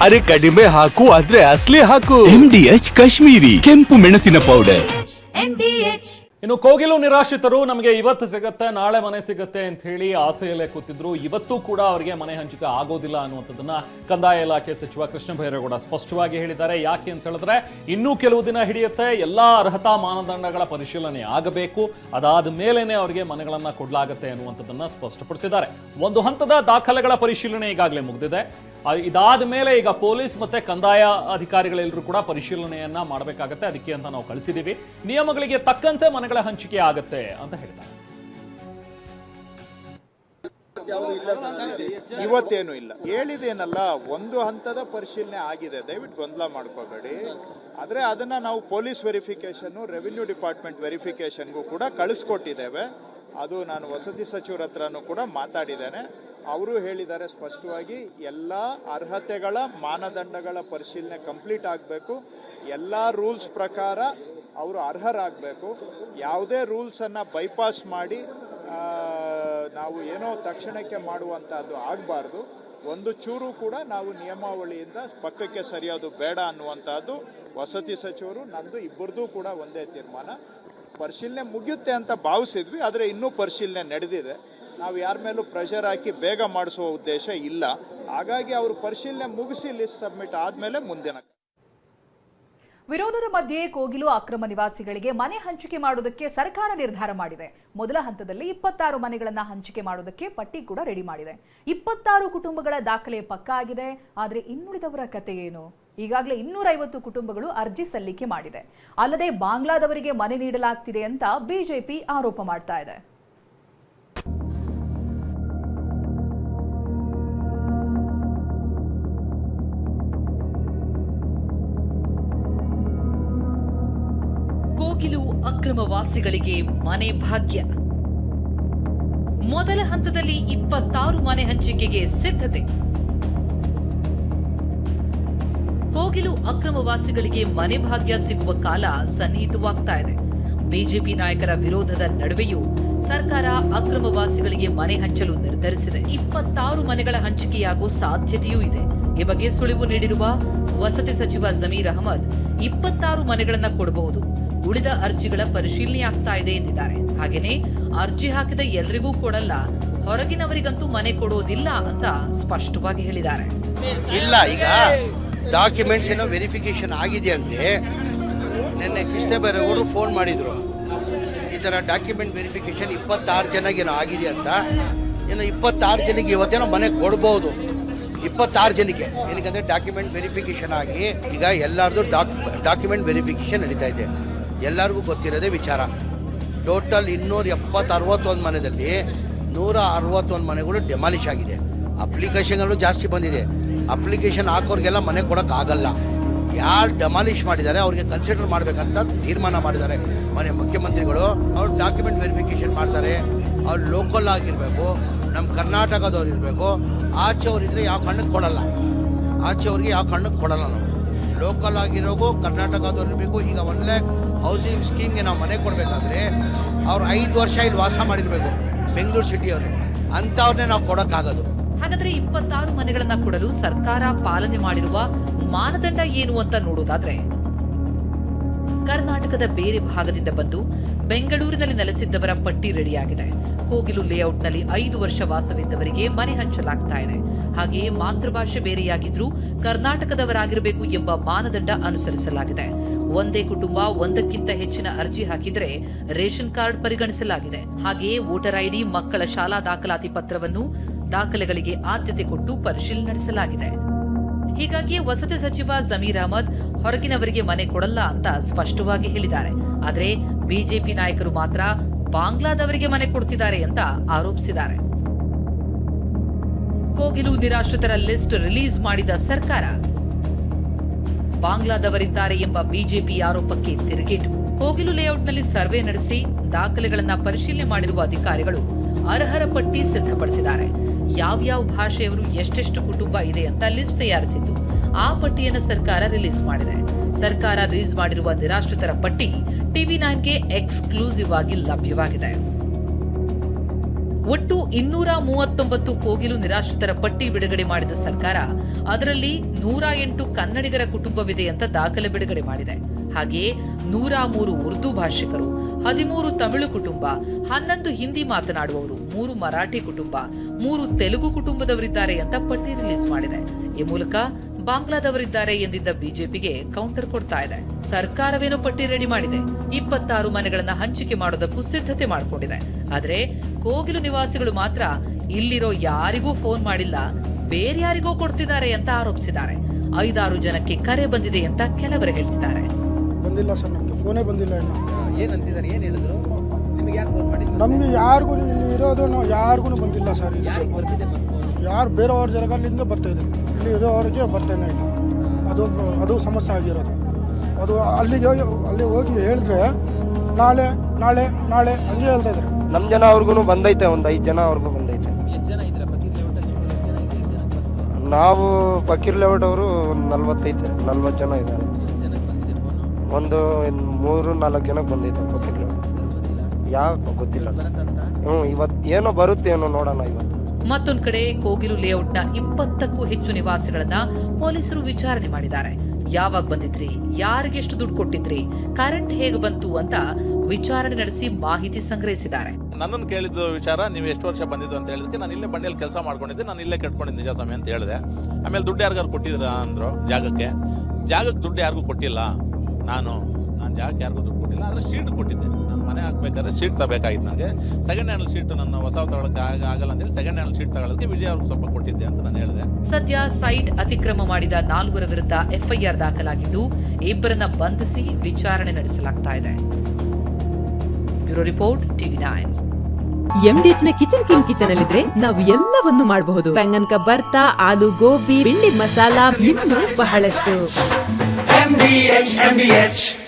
ಅರೆ ಕಡಿಮೆ ಹಾಕು ಆದ್ರೆ ಅಸ್ಲಿ ಹಾಕು. MDH ಕಾಶ್ಮೀರಿ ಕೆಂಪು ಮೆಣಸಿನ ಪೌಡರ್. ಇನ್ನು ಕೋಗಿಲು ನಿರಾಶ್ರಿತರು ನಮಗೆ ಇವತ್ತು ಸಿಗತ್ತೆ ನಾಳೆ ಮನೆ ಸಿಗತ್ತೆ ಅಂತ ಹೇಳಿ ಆಸೆಯಲ್ಲೇ ಕೂತಿದ್ರು. ಇವತ್ತೂ ಕೂಡ ಅವರಿಗೆ ಮನೆ ಹಂಚಿಕೆ ಆಗೋದಿಲ್ಲ ಅನ್ನುವಂಥದ್ದನ್ನ ಕಂದಾಯ ಇಲಾಖೆ ಸಚಿವ ಕೃಷ್ಣ ಬೈರೇಗೌಡ ಸ್ಪಷ್ಟವಾಗಿ ಹೇಳಿದ್ದಾರೆ. ಯಾಕೆ ಅಂತ ಹೇಳಿದ್ರೆ ಇನ್ನೂ ಕೆಲವು ದಿನ ಹಿಡಿಯುತ್ತೆ, ಎಲ್ಲಾ ಅರ್ಹತಾ ಮಾನದಂಡಗಳ ಪರಿಶೀಲನೆ ಆಗಬೇಕು, ಅದಾದ ಮೇಲೇನೆ ಅವರಿಗೆ ಮನೆಗಳನ್ನ ಕೊಡ್ಲಾಗತ್ತೆ ಅನ್ನುವಂಥದ್ದನ್ನ ಸ್ಪಷ್ಟಪಡಿಸಿದ್ದಾರೆ. ಒಂದು ಹಂತದ ದಾಖಲೆಗಳ ಪರಿಶೀಲನೆ ಈಗಾಗಲೇ ಮುಗಿದಿದೆ. ಇದಾದ ಮೇಲೆ ಈಗ ಪೊಲೀಸ್ ಮತ್ತೆ ಕಂದಾಯ ಅಧಿಕಾರಿಗಳೆಲ್ಲರೂ ಕೂಡ ಪರಿಶೀಲನೆಯನ್ನ ಮಾಡಬೇಕಾಗತ್ತೆ. ಅದಕ್ಕೆ ಅಂತ ನಾವು ಕಳಿಸಿದೀವಿ, ನಿಯಮಗಳಿಗೆ ತಕ್ಕಂತೆ ಮನೆಗಳ ಹಂಚಿಕೆ ಆಗತ್ತೆ ಅಂತ ಹೇಳ್ತಾರೆ. ಇವತ್ತೇನು ಇಲ್ಲ ಹೇಳಿದೇನಲ್ಲ, ಒಂದು ಹಂತದ ಪರಿಶೀಲನೆ ಆಗಿದೆ, ದಯವಿಟ್ಟು ಗೊಂದಲ ಮಾಡ್ಕೋಬೇಡಿ. ಆದರೆ ಅದನ್ನ ನಾವು ಪೊಲೀಸ್ ವೆರಿಫಿಕೇಶನ್, ರೆವಿನ್ಯೂ ಡಿಪಾರ್ಟ್ಮೆಂಟ್ ವೆರಿಫಿಕೇಶನ್ಗೂ ಕೂಡ ಕಳಿಸ್ಕೊಟ್ಟಿದ್ದೇವೆ. ಅದು ನಾನು ವಸತಿ ಸಚಿವರ ಹತ್ರನೂ ಕೂಡ ಮಾತಾಡಿದ್ದೇನೆ. ಅವರು ಹೇಳಿದ್ದಾರೆ ಸ್ಪಷ್ಟವಾಗಿ, ಎಲ್ಲ ಅರ್ಹತೆಗಳ ಮಾನದಂಡಗಳ ಪರಿಶೀಲನೆ ಕಂಪ್ಲೀಟ್ ಆಗಬೇಕು, ಎಲ್ಲ ರೂಲ್ಸ್ ಪ್ರಕಾರ ಅವರು ಅರ್ಹರಾಗಬೇಕು, ಯಾವುದೇ ರೂಲ್ಸನ್ನು ಬೈಪಾಸ್ ಮಾಡಿ ನಾವು ಏನೋ ತಕ್ಷಣಕ್ಕೆ ಮಾಡುವಂಥದ್ದು ಆಗಬಾರ್ದು. ಒಂದು ಚೂರು ಕೂಡ ನಾವು ನಿಯಮಾವಳಿಯಿಂದ ಪಕ್ಕಕ್ಕೆ ಸರಿಯೋದು ಬೇಡ ಅನ್ನುವಂಥದ್ದು ವಸತಿ ಸಚಿವರು, ನಂದು ಇಬ್ಬರದು ಕೂಡ ಒಂದೇ ತೀರ್ಮಾನ. ಪರಿಶೀಲನೆ ಮುಗಿಯುತ್ತೆ ಅಂತ ಭಾವಿಸಿದ್ವಿ, ಆದರೆ ಇನ್ನೂ ಪರಿಶೀಲನೆ ನಡೆದಿದೆ. ನಾವು ಯಾರ ಮೇಲೂ ಪ್ರೆಷರ್ ಹಾಕಿ ಬೇಗ ಮಾಡಿಸುವ ಉದ್ದೇಶ ಇಲ್ಲ. ಹಾಗಾಗಿ ಅವರು ಪರಿಶೀಲನೆ ಮುಗಿಸಿ ಲಿಸ್ಟ್ ಸಬ್ಮಿಟ್ ಆದಮೇಲೆ ಮುಂದಿನ. ವಿರೋಧದ ಮಧ್ಯೆ ಕೋಗಿಲು ಅಕ್ರಮ ನಿವಾಸಿಗಳಿಗೆ ಮನೆ ಹಂಚಿಕೆ ಮಾಡುವುದಕ್ಕೆ ಸರ್ಕಾರ ನಿರ್ಧಾರ ಮಾಡಿದೆ. ಮೊದಲ ಹಂತದಲ್ಲಿ 26 ಮನೆಗಳನ್ನು ಹಂಚಿಕೆ ಮಾಡುವುದಕ್ಕೆ ಪಟ್ಟಿ ಕೂಡ ರೆಡಿ ಮಾಡಿದೆ. 26 ಕುಟುಂಬಗಳ ದಾಖಲೆ ಪಕ್ಕಾ ಆಗಿದೆ. ಆದರೆ ಇನ್ನುಳಿದವರ ಕತೆ ಏನು? ಈಗಾಗಲೇ 250 ಕುಟುಂಬಗಳು ಅರ್ಜಿ ಸಲ್ಲಿಕೆ ಮಾಡಿದೆ. ಅಲ್ಲದೆ ಬಾಂಗ್ಲಾದವರಿಗೆ ಮನೆ ನೀಡಲಾಗ್ತಿದೆ ಅಂತ ಬಿಜೆಪಿ ಆರೋಪ ಮಾಡ್ತಾ ಇದೆ. ಕೋಗಿಲು ಅಕ್ರಮ ವಾಸಿಗಳಿಗೆ ಮನೆ ಭಾಗ್ಯ. ಮೊದಲ ಹಂತದಲ್ಲಿ 26 ಮನೆ ಹಂಚಿಕೆಗೆ ಸಿದ್ಧತೆ. ಕೋಗಿಲು ಅಕ್ರಮ ವಾಸಿಗಳಿಗೆ ಮನೆ ಭಾಗ್ಯ ಸಿಗುವ ಕಾಲ ಸನ್ನಿಹಿತವಾಗ್ತಾ ಇದೆ. ಬಿಜೆಪಿ ನಾಯಕರ ವಿರೋಧದ ನಡುವೆಯೂ ಸರ್ಕಾರ ಅಕ್ರಮ ವಾಸಿಗಳಿಗೆ ಮನೆ ಹಂಚಲು ನಿರ್ಧರಿಸಿದೆ. 26 ಮನೆಗಳ ಹಂಚಿಕೆಯಾಗುವ ಸಾಧ್ಯತೆಯೂ ಇದೆ. ಈ ಬಗ್ಗೆ ಸುಳಿವು ನೀಡಿರುವ ವಸತಿ ಸಚಿವ ಜಮೀರ್ ಅಹಮದ್ 26 ಮನೆಗಳನ್ನ ಕೊಡಬಹುದು, ಉಳಿದ ಅರ್ಜಿಗಳ ಪರಿಶೀಲನೆ ಆಗ್ತಾ ಇದೆ ಎಂದಿದ್ದಾರೆ. ಹಾಗೇನೆ ಅರ್ಜಿ ಹಾಕಿದ ಎಲ್ರಿಗೂ ಕೊಡಲ್ಲ, ಹೊರಗಿನವರಿಗಂತೂ ಮನೆ ಕೊಡೋದಿಲ್ಲ ಅಂತ ಸ್ಪಷ್ಟವಾಗಿ ಹೇಳಿದ್ದಾರೆ. ಇಲ್ಲ, ಈಗ ಡಾಕ್ಯುಮೆಂಟ್ಸ್ ಏನೋ ವೆರಿಫಿಕೇಶನ್ ಆಗಿದೆ ಅಂತೆ. ನಿನ್ನೆ ಕೃಷ್ಣ ಬೈರೇಗೌಡರು ಫೋನ್ ಮಾಡಿದ್ರು, ಈ ಥರ ಡಾಕ್ಯುಮೆಂಟ್ ವೆರಿಫಿಕೇಶನ್ 26 ಜನಗೇನೋ ಆಗಿದೆ ಅಂತ. ಇನ್ನು 26 ಜನಕ್ಕೆ ಇವತ್ತೇನೋ ಮನೆ ಕೊಡ್ಬೋದು. 26 ಜನಕ್ಕೆ ಏನಕ್ಕಂದ್ರೆ ಡಾಕ್ಯುಮೆಂಟ್ ವೆರಿಫಿಕೇಶನ್ ಆಗಿ ಈಗ ಎಲ್ಲರದು ಡಾಕ್ಯುಮೆಂಟ್ ವೆರಿಫಿಕೇಶನ್ ನಡೀತಾ ಇದೆ. ಎಲ್ಲರಿಗೂ ಗೊತ್ತಿರೋದೇ ವಿಚಾರ. ಟೋಟಲ್ 261 ಮನೆಯಲ್ಲಿ 161 ಮನೆಗಳು ಡೆಮಾಲಿಷ್ ಆಗಿದೆ. ಅಪ್ಲಿಕೇಶನ್ಗಳು ಜಾಸ್ತಿ ಬಂದಿದೆ. ಅಪ್ಲಿಕೇಶನ್ ಹಾಕೋರಿಗೆಲ್ಲ ಮನೆ ಕೊಡೋಕ್ಕಾಗಲ್ಲ. ಯಾರು ಡೆಮಾಲಿಷ್ ಮಾಡಿದ್ದಾರೆ ಅವ್ರಿಗೆ ಕನ್ಸಿಡರ್ ಮಾಡಬೇಕಂತ ತೀರ್ಮಾನ ಮಾಡಿದ್ದಾರೆ ಮನೆ ಮುಖ್ಯಮಂತ್ರಿಗಳು. ಅವ್ರು ಡಾಕ್ಯುಮೆಂಟ್ ವೆರಿಫಿಕೇಶನ್ ಮಾಡ್ತಾರೆ. ಅವ್ರು ಲೋಕಲ್ ಆಗಿರಬೇಕು, ನಮ್ಮ ಕರ್ನಾಟಕದವ್ರು ಇರಬೇಕು. ಆಚೆಯವ್ರಿದ್ರೆ ಯಾವ ಕಣ್ಣಕ್ಕೆ ಕೊಡಲ್ಲ, ಆಚೆಯವ್ರಿಗೆ ಯಾವ ಕಣ್ಣಕ್ಕೆ ಕೊಡಲ್ಲ. ನಾವು ಲೋಕಲ್ ಆಗಿರೋಗೂ ಕರ್ನಾಟಕದವ್ರು ಇರಬೇಕು. ಈಗ 1 ಲ್ಯಾಕ್ ಹೌಸಿಂಗ್ ಸ್ಕೀಮ್ಗೆ ನಾವು ಮನೆ ಕೊಡಬೇಕಾದ್ರೆ ಅವ್ರು 5 ವರ್ಷ ಇಲ್ಲಿ ವಾಸ ಮಾಡಿರಬೇಕು, ಬೆಂಗಳೂರು ಸಿಟಿಯವರು. ಅಂಥವ್ರನ್ನೇ ನಾವು ಕೊಡೋಕ್ಕಾಗೋದು. ಹಾಗಾದ್ರೆ 26 ಮನೆಗಳನ್ನ ಕೊಡಲು ಸರ್ಕಾರ ಪಾಲನೆ ಮಾಡಿರುವ ಮಾನದಂಡ ಏನು ಅಂತ ನೋಡೋದಾದ್ರೆ, ಕರ್ನಾಟಕದ ಬೇರೆ ಭಾಗದಿಂದ ಬಂದು ಬೆಂಗಳೂರಿನಲ್ಲಿ ನೆಲೆಸಿದ್ದವರ ಪಟ್ಟಿ ರೆಡಿಯಾಗಿದೆ. ಕೋಗಿಲು ಲೇಔಟ್ನಲ್ಲಿ 5 ವರ್ಷ ವಾಸವಿದ್ದವರಿಗೆ ಮನೆ ಹಂಚಲಾಗ್ತಾ ಇದೆ. ಹಾಗೆಯೇ ಮಾತೃಭಾಷೆ ಬೇರೆಯಾಗಿದ್ರೂ ಕರ್ನಾಟಕದವರಾಗಿರಬೇಕು ಎಂಬ ಮಾನದಂಡ ಅನುಸರಿಸಲಾಗಿದೆ. ಒಂದೇ ಕುಟುಂಬ ಒಂದಕ್ಕಿಂತ ಹೆಚ್ಚಿನ ಅರ್ಜಿ ಹಾಕಿದರೆ ರೇಷನ್ ಕಾರ್ಡ್ ಪರಿಗಣಿಸಲಾಗಿದೆ. ಹಾಗೆಯೇ ವೋಟರ್ ಐಡಿ, ಮಕ್ಕಳ ಶಾಲಾ ದಾಖಲಾತಿ ಪತ್ರವನ್ನು ದಾಖಲೆಗಳಿಗೆ ಆದ್ಯತೆ ಕೊಟ್ಟು ಪರಿಶೀಲನೆ ನಡೆಸಲಾಗಿದೆ. ಹೀಗಾಗಿ ವಸತಿ ಸಚಿವ ಜಮೀರ್ ಅಹಮದ್ ಹೊರಗಿನವರಿಗೆ ಮನೆ ಕೊಡಲ್ಲ ಅಂತ ಸ್ಪಷ್ಟವಾಗಿ ಹೇಳಿದ್ದಾರೆ. ಆದರೆ ಬಿಜೆಪಿ ನಾಯಕರು ಮಾತ್ರ ಬಾಂಗ್ಲಾದವರಿಗೆ ಮನೆ ಕೊಡ್ತಿದ್ದಾರೆ ಅಂತ ಆರೋಪಿಸಿದ್ದಾರೆ. ಕೋಗಿಲು ನಿರಾಶ್ರಿತರ ಲಿಸ್ಟ್ ರಿಲೀಸ್ ಮಾಡಿದ ಸರ್ಕಾರ ಬಾಂಗ್ಲಾದವರಿದ್ದಾರೆ ಎಂಬ ಬಿಜೆಪಿ ಆರೋಪಕ್ಕೆ ತಿರುಗೇಟು. ಕೋಗಿಲು ಲೇಔಟ್ನಲ್ಲಿ ಸರ್ವೆ ನಡೆಸಿ ದಾಖಲೆಗಳನ್ನ ಪರಿಶೀಲನೆ ಮಾಡಿರುವ ಅಧಿಕಾರಿಗಳು ಅರ್ಹರ ಪಟ್ಟಿ ಸಿದ್ಧಪಡಿಸಿದ್ದಾರೆ. ಯಾವ್ಯಾವ ಭಾಷೆಯವರು ಎಷ್ಟೆಷ್ಟು ಕುಟುಂಬ ಇದೆ ಅಂತ ಲಿಸ್ಟ್ ತಯಾರಿಸಿದ್ದು ಆ ಪಟ್ಟಿಯನ್ನು ಸರ್ಕಾರ ರಿಲೀಸ್ ಮಾಡಿದೆ. ಸರ್ಕಾರ ರಿಲೀಸ್ ಮಾಡಿರುವ ನಿರಾಶ್ರಿತರ ಪಟ್ಟಿ ಟಿವಿ9ಗೆ ಎಕ್ಸ್ಕ್ಲೂಸಿವ್ ಆಗಿ ಲಭ್ಯವಾಗಿದೆ. ಒಟ್ಟು 239 ಕೋಗಿಲು ನಿರಾಶ್ರಿತರ ಪಟ್ಟಿ ಬಿಡುಗಡೆ ಮಾಡಿದ ಸರ್ಕಾರ ಅದರಲ್ಲಿ 108 ಕನ್ನಡಿಗರ ಕುಟುಂಬವಿದೆ ಅಂತ ದಾಖಲೆ ಬಿಡುಗಡೆ ಮಾಡಿದೆ. ಹಾಗೆಯೇ 103 ಉರ್ದು ಭಾಷಿಕರು, 13 ತಮಿಳು ಕುಟುಂಬ, 11 ಹಿಂದಿ ಮಾತನಾಡುವವರು, 3 ಮರಾಠಿ ಕುಟುಂಬ, 3 ತೆಲುಗು ಕುಟುಂಬದವರಿದ್ದಾರೆ ಅಂತ ಪಟ್ಟಿ ರಿಲೀಸ್ ಮಾಡಿದೆ. ಈ ಮೂಲಕ ಬಾಂಗ್ಲಾದವರಿದ್ದಾರೆ ಎಂದಿದ್ದ ಬಿಜೆಪಿಗೆ ಕೌಂಟರ್ ಕೊಡ್ತಾ ಇದೆ. ಸರ್ಕಾರವೇನೋ ಪಟ್ಟಿ ರೆಡಿ ಮಾಡಿದೆ, 26 ಮನೆಗಳನ್ನ ಹಂಚಿಕೆ ಮಾಡೋದಕ್ಕೂ ಸಿದ್ಧತೆ ಮಾಡಿಕೊಂಡಿದೆ. ಆದ್ರೆ ಕೋಗಿಲು ನಿವಾಸಿಗಳು ಮಾತ್ರ ಇಲ್ಲಿರೋ ಯಾರಿಗೂ ಫೋನ್ ಮಾಡಿಲ್ಲ, ಬೇರೆ ಯಾರಿಗೋ ಕೊಡ್ತಿದ್ದಾರೆ ಅಂತ ಆರೋಪಿಸಿದ್ದಾರೆ. 5-6 ಜನಕ್ಕೆ ಕರೆ ಬಂದಿದೆ ಅಂತ ಕೆಲವರು ಹೇಳ್ತಿದ್ದಾರೆ. ಬಂದಿಲ್ಲ ಸರ್, ನಮಗೆ ಫೋನೇ ಬಂದಿಲ್ಲ ಇನ್ನು. ಏನಂತಿದ್ದಾರೆ, ಏನು ಹೇಳಿದ್ರು ನಿಮಗೆ? ಯಾಕೆ ಫೋನ್ ಮಾಡಿದ್ರು? ನಮಗೆ ಯಾರಿಗೂ ಇಲ್ಲಿ ಇರೋದು ನಾವು ಯಾರಿಗೂ ಬಂದಿಲ್ಲ ಸರ್. ಬರ್ತಿದೆ ಯಾರು ಬೇರೆಯವ್ರ ಜಾಗದಿಂದ ಬರ್ತಾ ಇದೆ, ಇಲ್ಲಿ ಇರೋರಿಗೆ ಬರ್ತಾನೆ ಇಲ್ಲ. ಅದು ಸಮಸ್ಯೆ ಆಗಿರೋದು. ಅದು ಅಲ್ಲಿ ಹೋಗಿ ಹೇಳಿದ್ರೆ ನಾಳೆ ನಾಳೆ ನಾಳೆ ಹಂಗೆ ಹೇಳ್ತಾ ಇದ್ದಾರೆ. ನಮ್ಮ ಜನ ಅವ್ರಿಗೂ ಬಂದೈತೆ, ಒಂದು 5 ಜನ ಅವ್ರಿಗೂ ಬಂದೈತೆ. ಎಷ್ಟು ಜನ ಇದ್ರೆ ಫಕೀರ್ ಲೇಔಟ್? ನಾವು ಫಕೀರ್ ಲೇಔಟ್ ಅವರು ಒಂದು 40 ಜನ ಇದ್ದಾರೆ. ಒಂದು 3-4 ಜನಕ್ಕೆ ಬಂದೈತೆ ಫಕೀರ್ ಲೇಔಟ್. ಯಾಕೆ ಗೊತ್ತಿಲ್ಲ ಸರ್. ಇವತ್ತು ಏನೋ ಬರುತ್ತೆ ಏನೋ ನೋಡೋಣ ಇವತ್ತು. ಮತ್ತೊಂದು ಕಡೆ ಕೋಗಿಲು ಲೇಔಟ್ನ 20ಕ್ಕೂ ಹೆಚ್ಚು ನಿವಾಸಿಗಳನ್ನ ಪೊಲೀಸರು ವಿಚಾರಣೆ ಮಾಡಿದ್ದಾರೆ. ಯಾವಾಗ ಬಂದಿದ್ರಿ, ಯಾರಿಗೆಷ್ಟು ದುಡ್ಡು ಕೊಟ್ಟಿದ್ರಿ, ಕರೆಂಟ್ ಹೇಗೆ ಬಂತು ಅಂತ ವಿಚಾರಣೆ ನಡೆಸಿ ಮಾಹಿತಿ ಸಂಗ್ರಹಿಸಿದ್ದಾರೆ. ನನ್ನನ್ನು ಕೇಳಿದ ವಿಚಾರ, ನೀವು ಎಷ್ಟು ವರ್ಷ ಬಂದಿದ್ದು ಅಂತ ಹೇಳಿದಕ್ಕೆ ನಾನು ಇಲ್ಲೇ ಬಂಡಿಯಲ್ಲಿ ಕೆಲಸ ಮಾಡ್ಕೊಂಡಿದ್ದೆ, ನಾನು ಇಲ್ಲೇ ಕಟ್ಕೊಂಡಿದ್ದೆ ನಿಜ ಸಮಯ ಅಂತ ಹೇಳಿದೆ. ಆಮೇಲೆ ದುಡ್ಡು ಯಾರಿಗಾರು ಕೊಟ್ಟಿದ್ರ ಅಂದ್ರು. ಜಾಗಕ್ಕೆ ದುಡ್ಡು ಯಾರಿಗೂ ಕೊಟ್ಟಿಲ್ಲ. ನಾನು ಜಾಗಕ್ಕೆ ಯಾರಿಗೂ ದುಡ್ಡು ಕೊಟ್ಟಿಲ್ಲ. ಆದರೆ ಶೀಟ್ ಕೊಟ್ಟಿದ್ದೆ. ನಾನು ಮನೆ ಹಾಕ್ಬೇಕಾದ್ರೆ ಶೀಟ್ ತಗೋಬೇಕಾಗಿತ್ತು. ನನಗೆ ಸೆಕೆಂಡ್ ಹ್ಯಾಂಡ್ ಶೀಟ್ ನನ್ನ ಹೊಸ ತಗೊಳಕ್ಕೆ ಆಗಲ್ಲ ಅಂತೇಳಿ ಸೆಕೆಂಡ್ ಹ್ಯಾಂಡ್ ಶೀಟ್ ತಗೊಳ್ಳೋದಕ್ಕೆ ವಿಜಯ್ ಅವ್ರಿಗೆ ಸ್ವಲ್ಪ ಕೊಟ್ಟಿದ್ದೆ ಅಂತ ನಾನು ಹೇಳಿದೆ. ಸದ್ಯ ಸೈಟ್ ಅತಿಕ್ರಮ ಮಾಡಿದ 4 ವಿರುದ್ಧ ಎಫ್ಐಆರ್ ದಾಖಲಾಗಿದ್ದು, ಇಬ್ಬರನ್ನ ಬಂಧಿಸಿ ವಿಚಾರಣೆ ನಡೆಸಲಾಗ್ತಾ ಇದೆ. Bureau report, TV nine. MDH ನ ಕಿಚನ್ ಅಲ್ಲಿದ್ರೆ ನಾವು ಎಲ್ಲವನ್ನು ಮಾಡಬಹುದು. ಬೆಂಗನ್ ಕ ಬರ್ತಾ, ಆಲೂ ಗೋಬಿ, ಭಿಂಡಿ ಮಸಾಲಾ, ಇನ್ನೂ ಬಹಳಷ್ಟು.